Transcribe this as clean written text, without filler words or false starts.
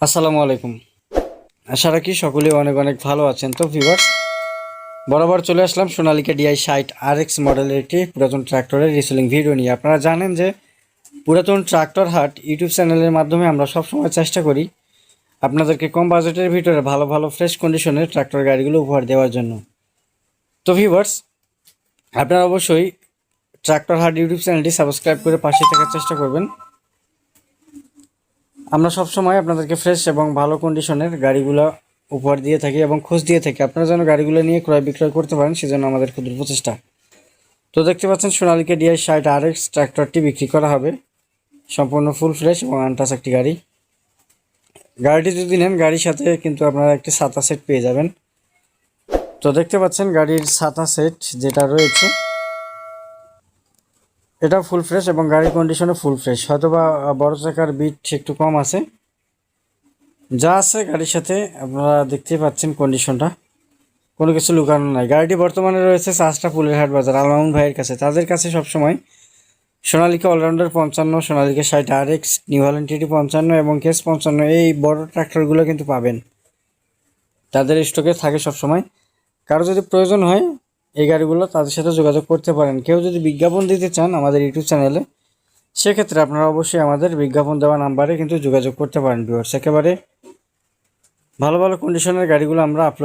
আসসালামু আলাইকুম। আশা রাখি সকলেই অনেক অনেক ভালো আছেন। তো ভিউয়ার্স, বরাবর চলে আসলাম সোনালিকা DI 60 RX মডেলের একটি পুরাতন ট্রাক্টরের রিসেলিং ভিডিও নিয়ে। আপনারা জানেন যে পুরাতন ট্রাক্টর হাট ইউটিউব চ্যানেলের মাধ্যমে আমরা সবসময় চেষ্টা করি আপনাদেরকে কম বাজেটের ভিতরে ভালো ভালো ফ্রেশ কন্ডিশনের ট্রাক্টর গাড়িগুলো উপহার দেওয়ার জন্য। তো ভিউয়ার্স, আপনারা অবশ্যই ট্রাক্টর হাট ইউটিউব চ্যানেলটি সাবস্ক্রাইব করে পাশে থাকার চেষ্টা করবেন। আমরা সবসময় আপনাদেরকে ফ্রেশ এবং ভালো কন্ডিশনের গাড়িগুলো উপহার দিয়ে থাকি এবং খোঁজ দিয়ে থাকি আপনারা যেন গাড়িগুলো নিয়ে ক্রয় বিক্রয় করতে পারেন, সেজন্য আমাদের ক্ষুদ্র প্রচেষ্টা। তো দেখতে পাচ্ছেন সোনালিকা DI 60 RX ট্র্যাক্টরটি বিক্রি করা হবে। সম্পূর্ণ ফুল ফ্রেশ এবং আনটাচ একটি গাড়ি। গাড়িটি যদি নেন, গাড়ির সাথে কিন্তু আপনারা একটি ছাতা সেট পেয়ে যাবেন। তো দেখতে পাচ্ছেন গাড়ির ছাতা সেট যেটা রয়েছে, এটা ফুল ফ্রেশ এবং গাড়ির কন্ডিশনও ফুল ফ্রেশ। হয়তোবা বড় চাকার বিট একটু কম আছে, যা আছে গাড়ির সাথে আপনারা দেখতেই পাচ্ছেন কন্ডিশনটা, কোনো কিছু লুকানো নাই। গাড়িটি বর্তমানে রয়েছে চাষটা ফুলেরহাট বাজার আলমামুন ভাইয়ের কাছে। তাদের কাছে সবসময় Sonalika allrounder 55, Sonalika 60 RX, New Holland TT 55 এবং কেস 55 এই বড় ট্রাক্টরগুলো কিন্তু পাবেন। তাদের স্টকে থাকে সবসময়। কারো যদি প্রয়োজন হয় এই গাড়িগুলো, তাদের সাথে যোগাযোগ করতে পারেন। কেউ যদি বিজ্ঞাপন দিতে চান আমাদের ইউটিউব চ্যানেলে, সেক্ষেত্রে আপনারা অবশ্যই আমাদের বিজ্ঞাপন দেওয়া নাম্বারে কিন্তু যোগাযোগ করতে পারেন। ভিউয়ার্স, একেবারে ভালো ভালো কন্ডিশনের গাড়িগুলো আমরা আপলোড